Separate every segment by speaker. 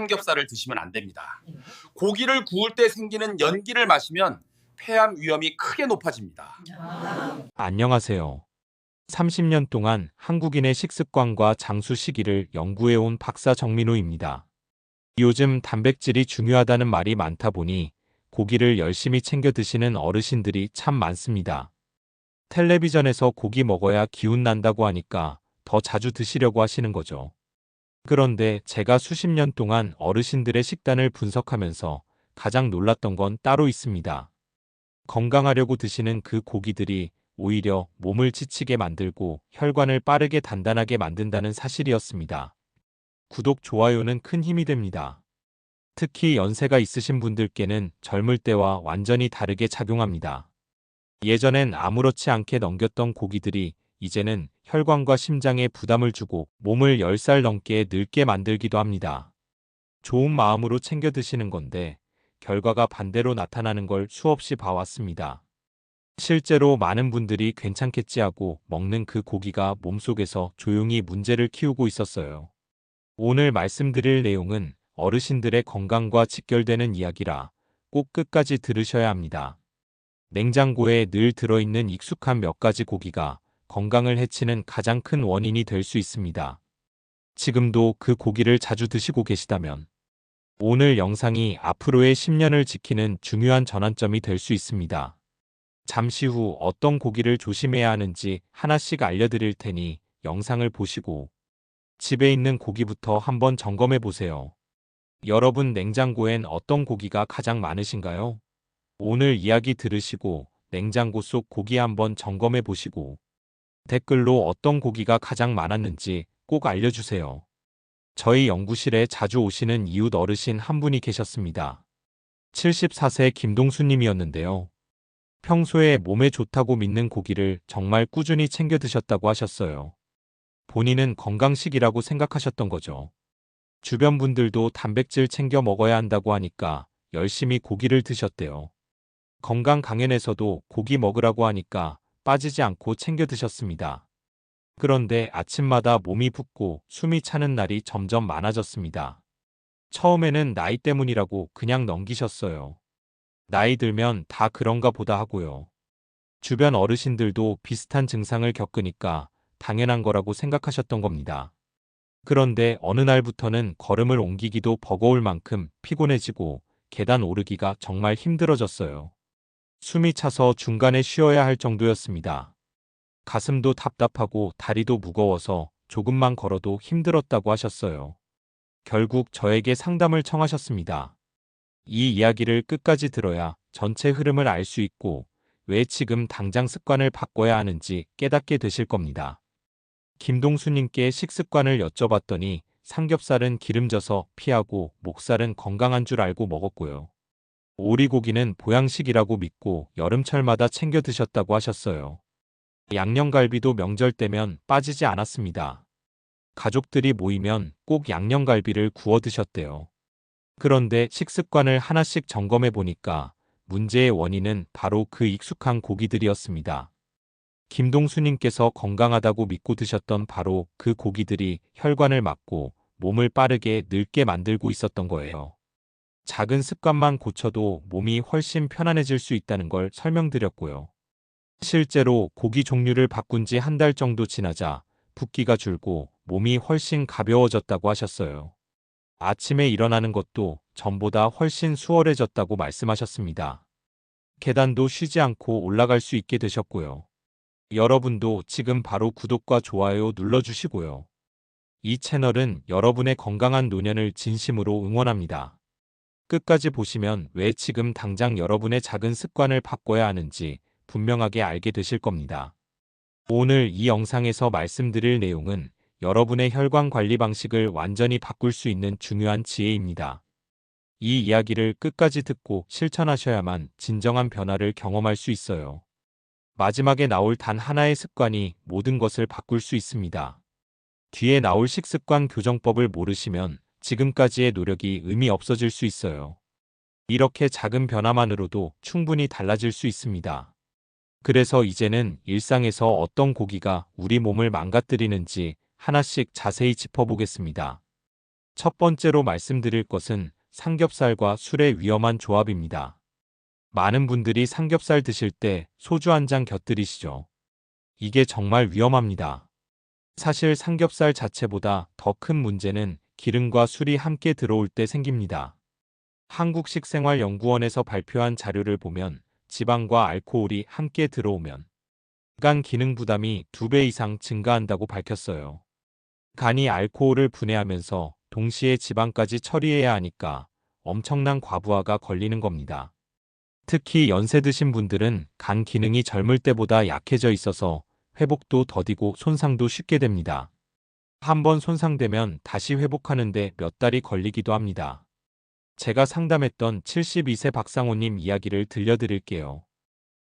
Speaker 1: 삼겹살을 드시면 안 됩니다. 고기를 구울 때 생기는 연기를 마시면 폐암 위험이 크게 높아집니다.
Speaker 2: 안녕하세요. 30년 동안 한국인의 식습관과 장수 시기를 연구해온 박사 정민호입니다. 요즘 단백질이 중요하다는 말이 많다 보니 고기를 열심히 챙겨 드시는 어르신들이 참 많습니다. 텔레비전에서 고기 먹어야 기운 난다고 하니까 더 자주 드시려고 하시는 거죠. 그런데 제가 수십 년 동안 어르신들의 식단을 분석하면서 가장 놀랐던 건 따로 있습니다. 건강하려고 드시는 그 고기들이 오히려 몸을 지치게 만들고 혈관을 빠르게 단단하게 만든다는 사실이었습니다. 구독, 좋아요는 큰 힘이 됩니다. 특히 연세가 있으신 분들께는 젊을 때와 완전히 다르게 작용합니다. 예전엔 아무렇지 않게 넘겼던 고기들이 이제는 혈관과 심장에 부담을 주고 몸을 10살 넘게 늙게 만들기도 합니다. 좋은 마음으로 챙겨 드시는 건데 결과가 반대로 나타나는 걸 수없이 봐왔습니다. 실제로 많은 분들이 괜찮겠지 하고 먹는 그 고기가 몸속에서 조용히 문제를 키우고 있었어요. 오늘 말씀드릴 내용은 어르신들의 건강과 직결되는 이야기라 꼭 끝까지 들으셔야 합니다. 냉장고에 늘 들어있는 익숙한 몇 가지 고기가 건강을 해치는 가장 큰 원인이 될 수 있습니다. 지금도 그 고기를 자주 드시고 계시다면 오늘 영상이 앞으로의 10년을 지키는 중요한 전환점이 될 수 있습니다. 잠시 후 어떤 고기를 조심해야 하는지 하나씩 알려드릴 테니 영상을 보시고 집에 있는 고기부터 한번 점검해 보세요. 여러분 냉장고엔 어떤 고기가 가장 많으신가요? 오늘 이야기 들으시고 냉장고 속 고기 한번 점검해 보시고 댓글로 어떤 고기가 가장 많았는지 꼭 알려주세요. 저희 연구실에 자주 오시는 이웃 어르신 한 분이 계셨습니다. 74세 김동수님이었는데요. 평소에 몸에 좋다고 믿는 고기를 정말 꾸준히 챙겨 드셨다고 하셨어요. 본인은 건강식이라고 생각하셨던 거죠. 주변 분들도 단백질 챙겨 먹어야 한다고 하니까 열심히 고기를 드셨대요. 건강 강연에서도 고기 먹으라고 하니까 빠지지 않고 챙겨 드셨습니다. 그런데 아침마다 몸이 붓고 숨이 차는 날이 점점 많아졌습니다. 처음에는 나이 때문이라고 그냥 넘기셨어요. 나이 들면 다 그런가 보다 하고요. 주변 어르신들도 비슷한 증상을 겪으니까 당연한 거라고 생각하셨던 겁니다. 그런데 어느 날부터는 걸음을 옮기기도 버거울 만큼 피곤해지고 계단 오르기가 정말 힘들어졌어요. 숨이 차서 중간에 쉬어야 할 정도였습니다. 가슴도 답답하고 다리도 무거워서 조금만 걸어도 힘들었다고 하셨어요. 결국 저에게 상담을 청하셨습니다. 이 이야기를 끝까지 들어야 전체 흐름을 알 수 있고 왜 지금 당장 습관을 바꿔야 하는지 깨닫게 되실 겁니다. 김동수님께 식습관을 여쭤봤더니 삼겹살은 기름져서 피하고 목살은 건강한 줄 알고 먹었고요. 오리고기는 보양식이라고 믿고 여름철마다 챙겨 드셨다고 하셨어요. 양념갈비도 명절 때면 빠지지 않았습니다. 가족들이 모이면 꼭 양념갈비를 구워 드셨대요. 그런데 식습관을 하나씩 점검해 보니까 문제의 원인은 바로 그 익숙한 고기들이었습니다. 김동수님께서 건강하다고 믿고 드셨던 바로 그 고기들이 혈관을 막고 몸을 빠르게 늙게 만들고 있었던 거예요. 작은 습관만 고쳐도 몸이 훨씬 편안해질 수 있다는 걸 설명드렸고요. 실제로 고기 종류를 바꾼 지 한 달 정도 지나자 붓기가 줄고 몸이 훨씬 가벼워졌다고 하셨어요. 아침에 일어나는 것도 전보다 훨씬 수월해졌다고 말씀하셨습니다. 계단도 쉬지 않고 올라갈 수 있게 되셨고요. 여러분도 지금 바로 구독과 좋아요 눌러주시고요. 이 채널은 여러분의 건강한 노년을 진심으로 응원합니다. 끝까지 보시면 왜 지금 당장 여러분의 작은 습관을 바꿔야 하는지 분명하게 알게 되실 겁니다. 오늘 이 영상에서 말씀드릴 내용은 여러분의 혈관 관리 방식을 완전히 바꿀 수 있는 중요한 지혜입니다. 이 이야기를 끝까지 듣고 실천하셔야만 진정한 변화를 경험할 수 있어요. 마지막에 나올 단 하나의 습관이 모든 것을 바꿀 수 있습니다. 뒤에 나올 식습관 교정법을 모르시면 지금까지의 노력이 의미 없어질 수 있어요. 이렇게 작은 변화만으로도 충분히 달라질 수 있습니다. 그래서 이제는 일상에서 어떤 고기가 우리 몸을 망가뜨리는지 하나씩 자세히 짚어보겠습니다. 첫 번째로 말씀드릴 것은 삼겹살과 술의 위험한 조합입니다. 많은 분들이 삼겹살 드실 때 소주 한 잔 곁들이시죠. 이게 정말 위험합니다. 사실 삼겹살 자체보다 더 큰 문제는 기름과 술이 함께 들어올 때 생깁니다. 한국식생활연구원에서 발표한 자료를 보면 지방과 알코올이 함께 들어오면 간 기능 부담이 2배 이상 증가한다고 밝혔어요. 간이 알코올을 분해하면서 동시에 지방까지 처리해야 하니까 엄청난 과부하가 걸리는 겁니다. 특히 연세 드신 분들은 간 기능이 젊을 때보다 약해져 있어서 회복도 더디고 손상도 쉽게 됩니다. 한번 손상되면 다시 회복하는데 몇 달이 걸리기도 합니다. 제가 상담했던 72세 박상호님 이야기를 들려드릴게요.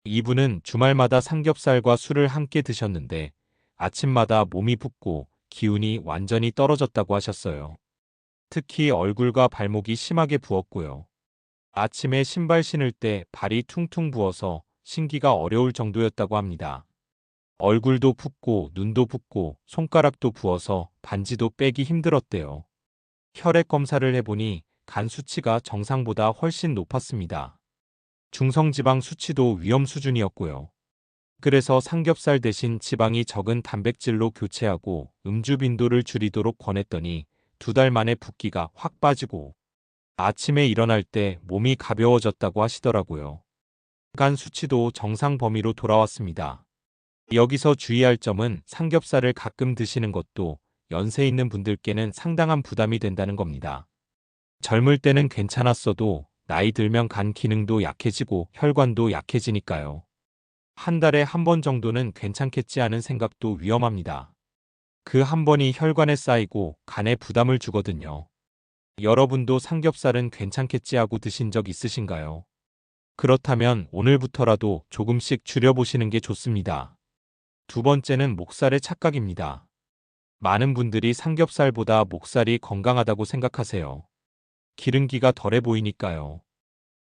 Speaker 2: 이분은 주말마다 삼겹살과 술을 함께 드셨는데 아침마다 몸이 붓고 기운이 완전히 떨어졌다고 하셨어요. 특히 얼굴과 발목이 심하게 부었고요. 아침에 신발 신을 때 발이 퉁퉁 부어서 신기가 어려울 정도였다고 합니다. 얼굴도 붓고 눈도 붓고 손가락도 부어서 반지도 빼기 힘들었대요. 혈액 검사를 해보니 간 수치가 정상보다 훨씬 높았습니다. 중성지방 수치도 위험 수준이었고요. 그래서 삼겹살 대신 지방이 적은 단백질로 교체하고 음주 빈도를 줄이도록 권했더니 2달 만에 붓기가 확 빠지고 아침에 일어날 때 몸이 가벼워졌다고 하시더라고요. 간 수치도 정상 범위로 돌아왔습니다. 여기서 주의할 점은 삼겹살을 가끔 드시는 것도 연세 있는 분들께는 상당한 부담이 된다는 겁니다. 젊을 때는 괜찮았어도 나이 들면 간 기능도 약해지고 혈관도 약해지니까요. 한 달에 한 번 정도는 괜찮겠지 하는 생각도 위험합니다. 그 한 번이 혈관에 쌓이고 간에 부담을 주거든요. 여러분도 삼겹살은 괜찮겠지 하고 드신 적 있으신가요? 그렇다면 오늘부터라도 조금씩 줄여보시는 게 좋습니다. 두 번째는 목살의 착각입니다. 많은 분들이 삼겹살보다 목살이 건강하다고 생각하세요. 기름기가 덜해 보이니까요.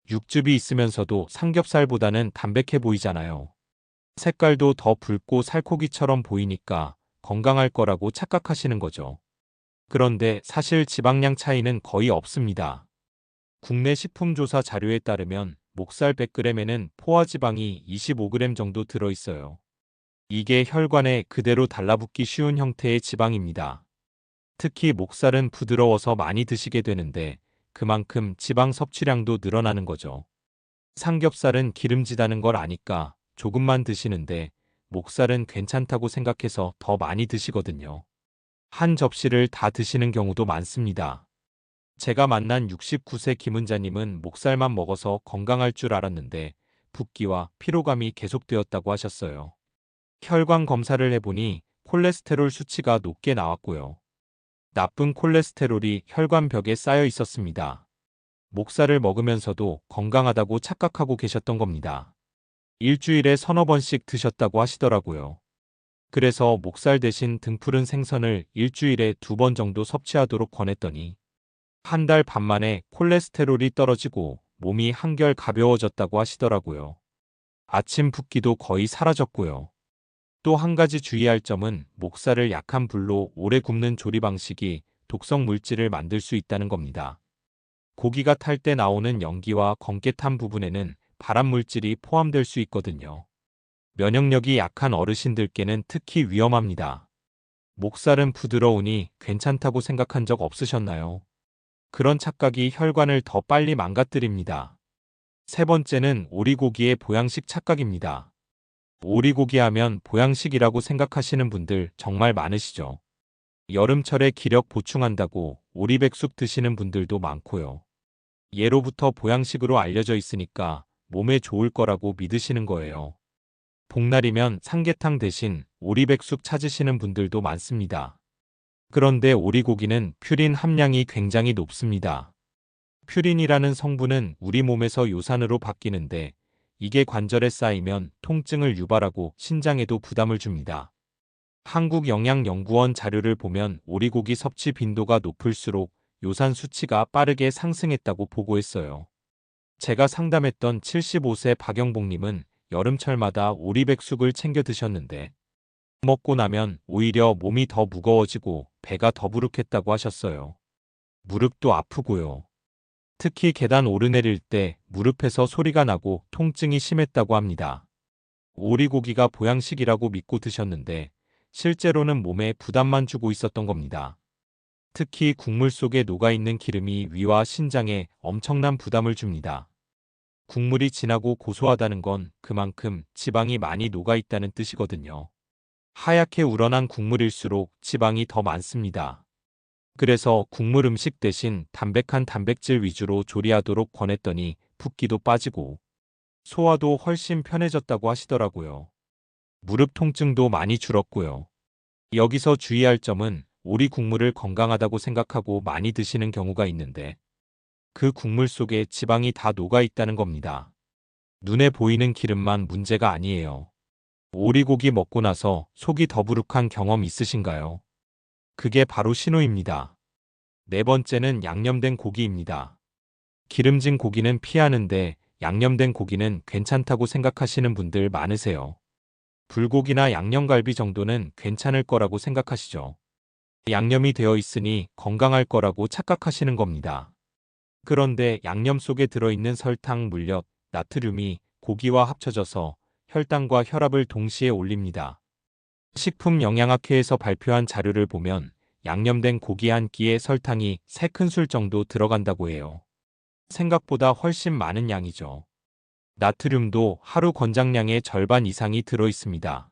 Speaker 2: 육즙이 있으면서도 삼겹살보다는 담백해 보이잖아요. 색깔도 더 붉고 살코기처럼 보이니까 건강할 거라고 착각하시는 거죠. 그런데 사실 지방량 차이는 거의 없습니다. 국내 식품조사 자료에 따르면 목살 100g에는 포화지방이 25g 정도 들어있어요. 이게 혈관에 그대로 달라붙기 쉬운 형태의 지방입니다. 특히 목살은 부드러워서 많이 드시게 되는데 그만큼 지방 섭취량도 늘어나는 거죠. 삼겹살은 기름지다는 걸 아니까 조금만 드시는데 목살은 괜찮다고 생각해서 더 많이 드시거든요. 한 접시를 다 드시는 경우도 많습니다. 제가 만난 69세 김은자님은 목살만 먹어서 건강할 줄 알았는데 붓기와 피로감이 계속되었다고 하셨어요. 혈관 검사를 해보니 콜레스테롤 수치가 높게 나왔고요. 나쁜 콜레스테롤이 혈관벽에 쌓여 있었습니다. 목살을 먹으면서도 건강하다고 착각하고 계셨던 겁니다. 일주일에 서너 번씩 드셨다고 하시더라고요. 그래서 목살 대신 등푸른 생선을 일주일에 2번 정도 섭취하도록 권했더니 한 달 반 만에 콜레스테롤이 떨어지고 몸이 한결 가벼워졌다고 하시더라고요. 아침 붓기도 거의 사라졌고요. 또 한 가지 주의할 점은 목살을 약한 불로 오래 굽는 조리 방식이 독성 물질을 만들 수 있다는 겁니다. 고기가 탈 때 나오는 연기와 검게 탄 부분에는 발암 물질이 포함될 수 있거든요. 면역력이 약한 어르신들께는 특히 위험합니다. 목살은 부드러우니 괜찮다고 생각한 적 없으셨나요? 그런 착각이 혈관을 더 빨리 망가뜨립니다. 세 번째는 오리고기의 보양식 착각입니다. 오리고기 하면 보양식이라고 생각하시는 분들 정말 많으시죠. 여름철에 기력 보충한다고 오리백숙 드시는 분들도 많고요. 예로부터 보양식으로 알려져 있으니까 몸에 좋을 거라고 믿으시는 거예요. 복날이면 삼계탕 대신 오리백숙 찾으시는 분들도 많습니다. 그런데 오리고기는 퓨린 함량이 굉장히 높습니다. 퓨린이라는 성분은 우리 몸에서 요산으로 바뀌는데 이게 관절에 쌓이면 통증을 유발하고 신장에도 부담을 줍니다. 한국영양연구원 자료를 보면 오리고기 섭취 빈도가 높을수록 요산 수치가 빠르게 상승했다고 보고했어요. 제가 상담했던 75세 박영복님은 여름철마다 오리백숙을 챙겨 드셨는데 먹고 나면 오히려 몸이 더 무거워지고 배가 더부룩했다고 하셨어요. 무릎도 아프고요. 특히 계단 오르내릴 때 무릎에서 소리가 나고 통증이 심했다고 합니다. 오리고기가 보양식이라고 믿고 드셨는데 실제로는 몸에 부담만 주고 있었던 겁니다. 특히 국물 속에 녹아있는 기름이 위와 신장에 엄청난 부담을 줍니다. 국물이 진하고 고소하다는 건 그만큼 지방이 많이 녹아있다는 뜻이거든요. 하얗게 우러난 국물일수록 지방이 더 많습니다. 그래서 국물 음식 대신 담백한 단백질 위주로 조리하도록 권했더니 붓기도 빠지고 소화도 훨씬 편해졌다고 하시더라고요. 무릎 통증도 많이 줄었고요. 여기서 주의할 점은 오리 국물을 건강하다고 생각하고 많이 드시는 경우가 있는데 그 국물 속에 지방이 다 녹아 있다는 겁니다. 눈에 보이는 기름만 문제가 아니에요. 오리고기 먹고 나서 속이 더부룩한 경험 있으신가요? 그게 바로 신호입니다. 네 번째는 양념된 고기입니다. 기름진 고기는 피하는데 양념된 고기는 괜찮다고 생각하시는 분들 많으세요. 불고기나 양념갈비 정도는 괜찮을 거라고 생각하시죠. 양념이 되어 있으니 건강할 거라고 착각하시는 겁니다. 그런데 양념 속에 들어있는 설탕, 물엿, 나트륨이 고기와 합쳐져서 혈당과 혈압을 동시에 올립니다. 식품영양학회에서 발표한 자료를 보면 양념된 고기 한 끼에 설탕이 3큰술 정도 들어간다고 해요. 생각보다 훨씬 많은 양이죠. 나트륨도 하루 권장량의 절반 이상이 들어 있습니다.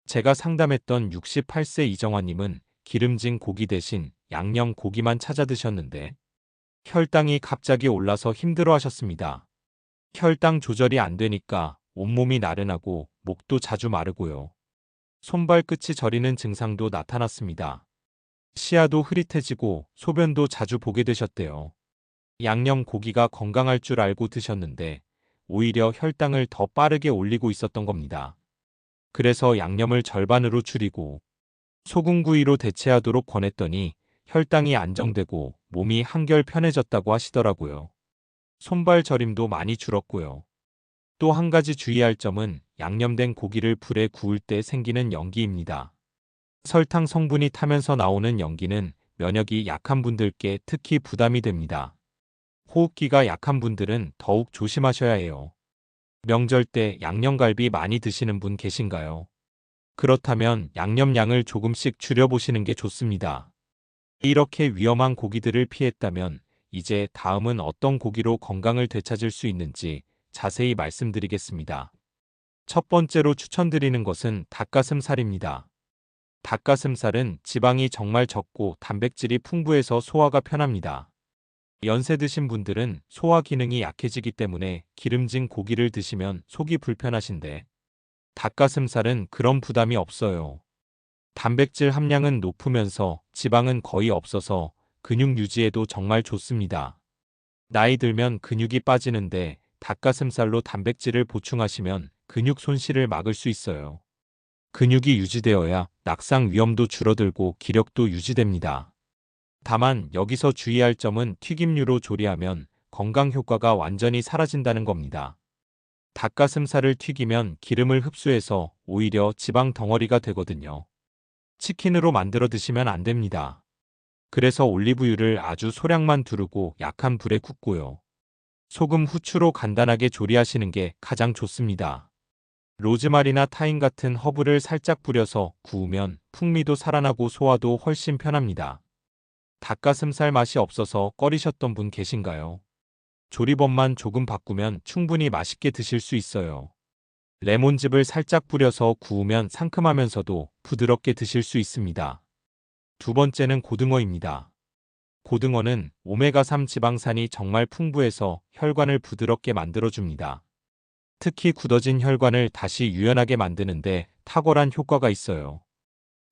Speaker 2: 제가 상담했던 68세 이정화님은 기름진 고기 대신 양념 고기만 찾아 드셨는데 혈당이 갑자기 올라서 힘들어 하셨습니다. 혈당 조절이 안 되니까 온몸이 나른하고 목도 자주 마르고요. 손발끝이 저리는 증상도 나타났습니다. 시야도 흐릿해지고 소변도 자주 보게 되셨대요. 양념 고기가 건강할 줄 알고 드셨는데 오히려 혈당을 더 빠르게 올리고 있었던 겁니다. 그래서 양념을 절반으로 줄이고 소금구이로 대체하도록 권했더니 혈당이 안정되고 몸이 한결 편해졌다고 하시더라고요. 손발 저림도 많이 줄었고요. 또 한 가지 주의할 점은 양념된 고기를 불에 구울 때 생기는 연기입니다. 설탕 성분이 타면서 나오는 연기는 면역이 약한 분들께 특히 부담이 됩니다. 호흡기가 약한 분들은 더욱 조심하셔야 해요. 명절 때 양념갈비 많이 드시는 분 계신가요? 그렇다면 양념량을 조금씩 줄여보시는 게 좋습니다. 이렇게 위험한 고기들을 피했다면 이제 다음은 어떤 고기로 건강을 되찾을 수 있는지 자세히 말씀드리겠습니다. 첫 번째로 추천드리는 것은 닭가슴살입니다. 닭가슴살은 지방이 정말 적고 단백질이 풍부해서 소화가 편합니다. 연세 드신 분들은 소화 기능이 약해지기 때문에 기름진 고기를 드시면 속이 불편하신데 닭가슴살은 그런 부담이 없어요. 단백질 함량은 높으면서 지방은 거의 없어서 근육 유지에도 정말 좋습니다. 나이 들면 근육이 빠지는데 닭가슴살로 단백질을 보충하시면 근육 손실을 막을 수 있어요. 근육이 유지되어야 낙상 위험도 줄어들고 기력도 유지됩니다. 다만 여기서 주의할 점은 튀김류로 조리하면 건강 효과가 완전히 사라진다는 겁니다. 닭가슴살을 튀기면 기름을 흡수해서 오히려 지방 덩어리가 되거든요. 치킨으로 만들어 드시면 안 됩니다. 그래서 올리브유를 아주 소량만 두르고 약한 불에 굽고요. 소금, 후추로 간단하게 조리하시는 게 가장 좋습니다. 로즈마리나 타임 같은 허브를 살짝 뿌려서 구우면 풍미도 살아나고 소화도 훨씬 편합니다. 닭가슴살 맛이 없어서 꺼리셨던 분 계신가요? 조리법만 조금 바꾸면 충분히 맛있게 드실 수 있어요. 레몬즙을 살짝 뿌려서 구우면 상큼하면서도 부드럽게 드실 수 있습니다. 두 번째는 고등어입니다. 고등어는 오메가3 지방산이 정말 풍부해서 혈관을 부드럽게 만들어줍니다. 특히 굳어진 혈관을 다시 유연하게 만드는데 탁월한 효과가 있어요.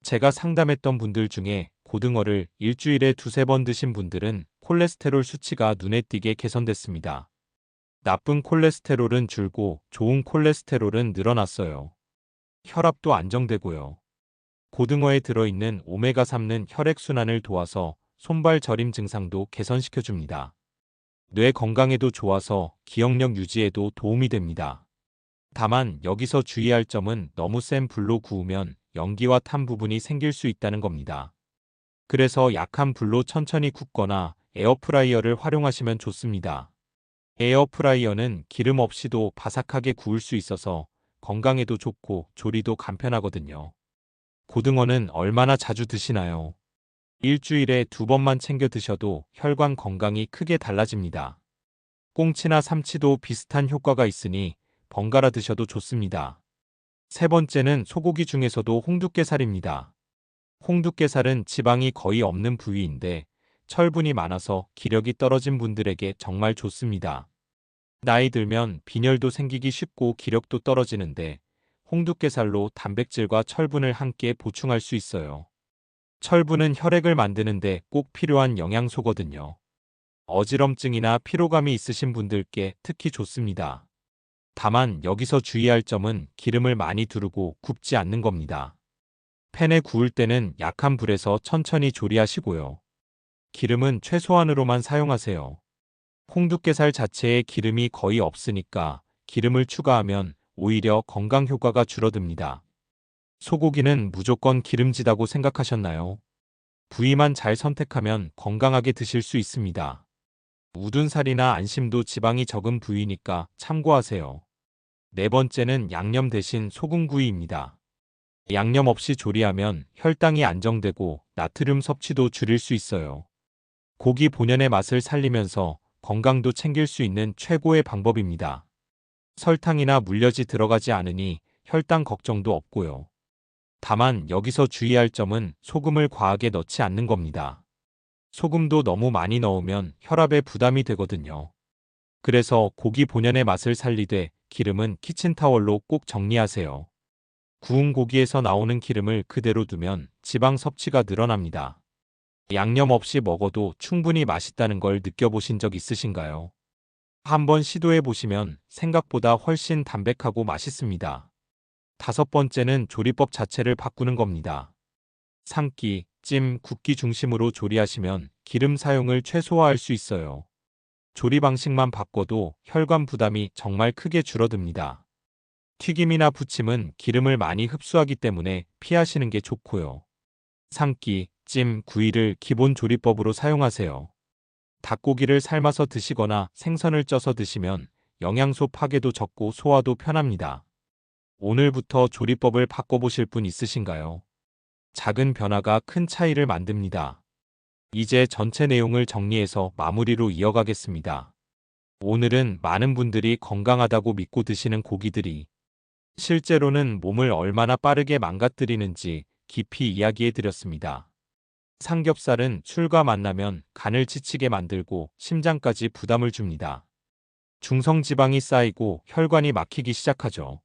Speaker 2: 제가 상담했던 분들 중에 고등어를 일주일에 2~3번 드신 분들은 콜레스테롤 수치가 눈에 띄게 개선됐습니다. 나쁜 콜레스테롤은 줄고 좋은 콜레스테롤은 늘어났어요. 혈압도 안정되고요. 고등어에 들어있는 오메가3는 혈액순환을 도와서 손발 저림 증상도 개선시켜줍니다. 뇌 건강에도 좋아서 기억력 유지에도 도움이 됩니다. 다만 여기서 주의할 점은 너무 센 불로 구우면 연기와 탄 부분이 생길 수 있다는 겁니다. 그래서 약한 불로 천천히 굽거나 에어프라이어를 활용하시면 좋습니다. 에어프라이어는 기름 없이도 바삭하게 구울 수 있어서 건강에도 좋고 조리도 간편하거든요. 고등어는 얼마나 자주 드시나요? 일주일에 2번만 챙겨 드셔도 혈관 건강이 크게 달라집니다. 꽁치나 삼치도 비슷한 효과가 있으니 번갈아 드셔도 좋습니다. 세 번째는 소고기 중에서도 홍두깨살입니다. 홍두깨살은 지방이 거의 없는 부위인데 철분이 많아서 기력이 떨어진 분들에게 정말 좋습니다. 나이 들면 빈혈도 생기기 쉽고 기력도 떨어지는데 홍두깨살로 단백질과 철분을 함께 보충할 수 있어요. 철분은 혈액을 만드는데 꼭 필요한 영양소거든요. 어지럼증이나 피로감이 있으신 분들께 특히 좋습니다. 다만 여기서 주의할 점은 기름을 많이 두르고 굽지 않는 겁니다. 팬에 구울 때는 약한 불에서 천천히 조리하시고요. 기름은 최소한으로만 사용하세요. 홍두깨살 자체에 기름이 거의 없으니까 기름을 추가하면 오히려 건강 효과가 줄어듭니다. 소고기는 무조건 기름지다고 생각하셨나요? 부위만 잘 선택하면 건강하게 드실 수 있습니다. 우둔살이나 안심도 지방이 적은 부위니까 참고하세요. 네 번째는 양념 대신 소금구이입니다. 양념 없이 조리하면 혈당이 안정되고 나트륨 섭취도 줄일 수 있어요. 고기 본연의 맛을 살리면서 건강도 챙길 수 있는 최고의 방법입니다. 설탕이나 물엿이 들어가지 않으니 혈당 걱정도 없고요. 다만 여기서 주의할 점은 소금을 과하게 넣지 않는 겁니다. 소금도 너무 많이 넣으면 혈압에 부담이 되거든요. 그래서 고기 본연의 맛을 살리되 기름은 키친타월로 꼭 정리하세요. 구운 고기에서 나오는 기름을 그대로 두면 지방 섭취가 늘어납니다. 양념 없이 먹어도 충분히 맛있다는 걸 느껴보신 적 있으신가요? 한번 시도해 보시면 생각보다 훨씬 담백하고 맛있습니다. 다섯 번째는 조리법 자체를 바꾸는 겁니다. 삶기, 찜, 굽기 중심으로 조리하시면 기름 사용을 최소화할 수 있어요. 조리 방식만 바꿔도 혈관 부담이 정말 크게 줄어듭니다. 튀김이나 부침은 기름을 많이 흡수하기 때문에 피하시는 게 좋고요. 삶기, 찜, 구이를 기본 조리법으로 사용하세요. 닭고기를 삶아서 드시거나 생선을 쪄서 드시면 영양소 파괴도 적고 소화도 편합니다. 오늘부터 조리법을 바꿔보실 분 있으신가요? 작은 변화가 큰 차이를 만듭니다. 이제 전체 내용을 정리해서 마무리로 이어가겠습니다. 오늘은 많은 분들이 건강하다고 믿고 드시는 고기들이 실제로는 몸을 얼마나 빠르게 망가뜨리는지 깊이 이야기해 드렸습니다. 삼겹살은 술과 만나면 간을 지치게 만들고 심장까지 부담을 줍니다. 중성지방이 쌓이고 혈관이 막히기 시작하죠.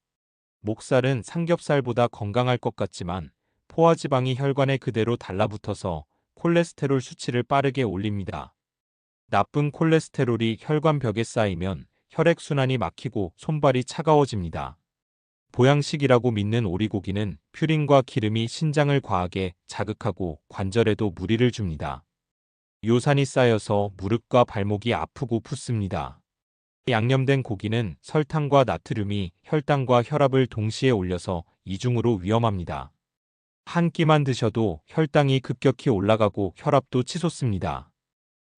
Speaker 2: 목살은 삼겹살보다 건강할 것 같지만 포화지방이 혈관에 그대로 달라붙어서 콜레스테롤 수치를 빠르게 올립니다. 나쁜 콜레스테롤이 혈관벽에 쌓이면 혈액순환이 막히고 손발이 차가워집니다. 보양식이라고 믿는 오리고기는 퓨린과 기름이 신장을 과하게 자극하고 관절에도 무리를 줍니다. 요산이 쌓여서 무릎과 발목이 아프고 붓습니다. 양념된 고기는 설탕과 나트륨이 혈당과 혈압을 동시에 올려서 이중으로 위험합니다. 한 끼만 드셔도 혈당이 급격히 올라가고 혈압도 치솟습니다.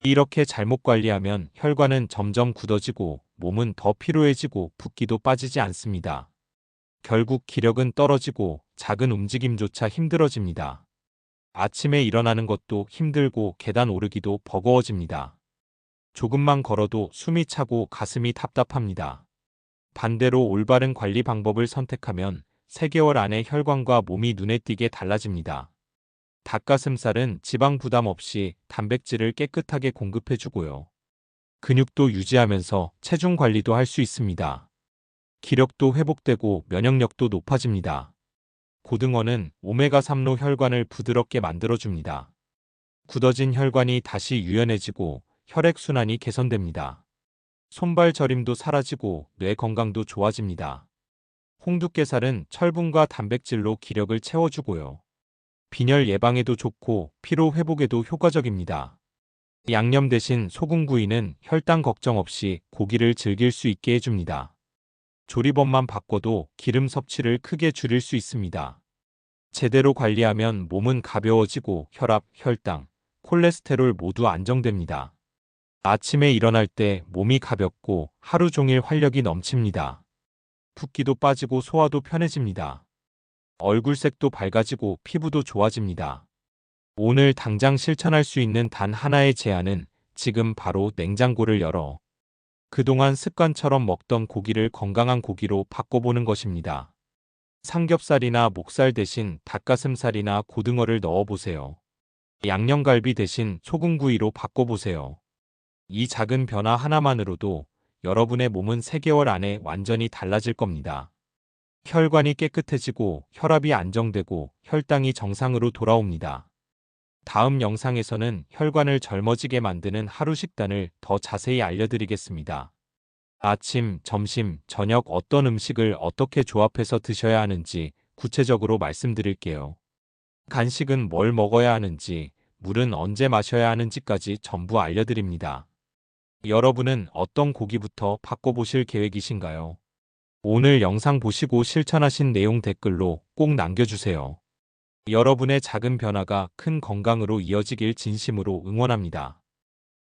Speaker 2: 이렇게 잘못 관리하면 혈관은 점점 굳어지고 몸은 더 피로해지고 붓기도 빠지지 않습니다. 결국 기력은 떨어지고 작은 움직임조차 힘들어집니다. 아침에 일어나는 것도 힘들고 계단 오르기도 버거워집니다. 조금만 걸어도 숨이 차고 가슴이 답답합니다. 반대로 올바른 관리 방법을 선택하면 3개월 안에 혈관과 몸이 눈에 띄게 달라집니다. 닭가슴살은 지방 부담 없이 단백질을 깨끗하게 공급해주고요. 근육도 유지하면서 체중 관리도 할 수 있습니다. 기력도 회복되고 면역력도 높아집니다. 고등어는 오메가3로 혈관을 부드럽게 만들어줍니다. 굳어진 혈관이 다시 유연해지고 혈액순환이 개선됩니다. 손발 저림도 사라지고 뇌 건강도 좋아집니다. 홍두깨살은 철분과 단백질로 기력을 채워주고요. 빈혈 예방에도 좋고 피로 회복에도 효과적입니다. 양념 대신 소금구이는 혈당 걱정 없이 고기를 즐길 수 있게 해줍니다. 조리법만 바꿔도 기름 섭취를 크게 줄일 수 있습니다. 제대로 관리하면 몸은 가벼워지고 혈압, 혈당, 콜레스테롤 모두 안정됩니다. 아침에 일어날 때 몸이 가볍고 하루 종일 활력이 넘칩니다. 붓기도 빠지고 소화도 편해집니다. 얼굴색도 밝아지고 피부도 좋아집니다. 오늘 당장 실천할 수 있는 단 하나의 제안은 지금 바로 냉장고를 열어 그동안 습관처럼 먹던 고기를 건강한 고기로 바꿔보는 것입니다. 삼겹살이나 목살 대신 닭가슴살이나 고등어를 넣어보세요. 양념갈비 대신 소금구이로 바꿔보세요. 이 작은 변화 하나만으로도 여러분의 몸은 3개월 안에 완전히 달라질 겁니다. 혈관이 깨끗해지고 혈압이 안정되고 혈당이 정상으로 돌아옵니다. 다음 영상에서는 혈관을 젊어지게 만드는 하루 식단을 더 자세히 알려드리겠습니다. 아침, 점심, 저녁 어떤 음식을 어떻게 조합해서 드셔야 하는지 구체적으로 말씀드릴게요. 간식은 뭘 먹어야 하는지, 물은 언제 마셔야 하는지까지 전부 알려드립니다. 여러분은 어떤 고기부터 바꿔보실 계획이신가요? 오늘 영상 보시고 실천하신 내용 댓글로 꼭 남겨주세요. 여러분의 작은 변화가 큰 건강으로 이어지길 진심으로 응원합니다.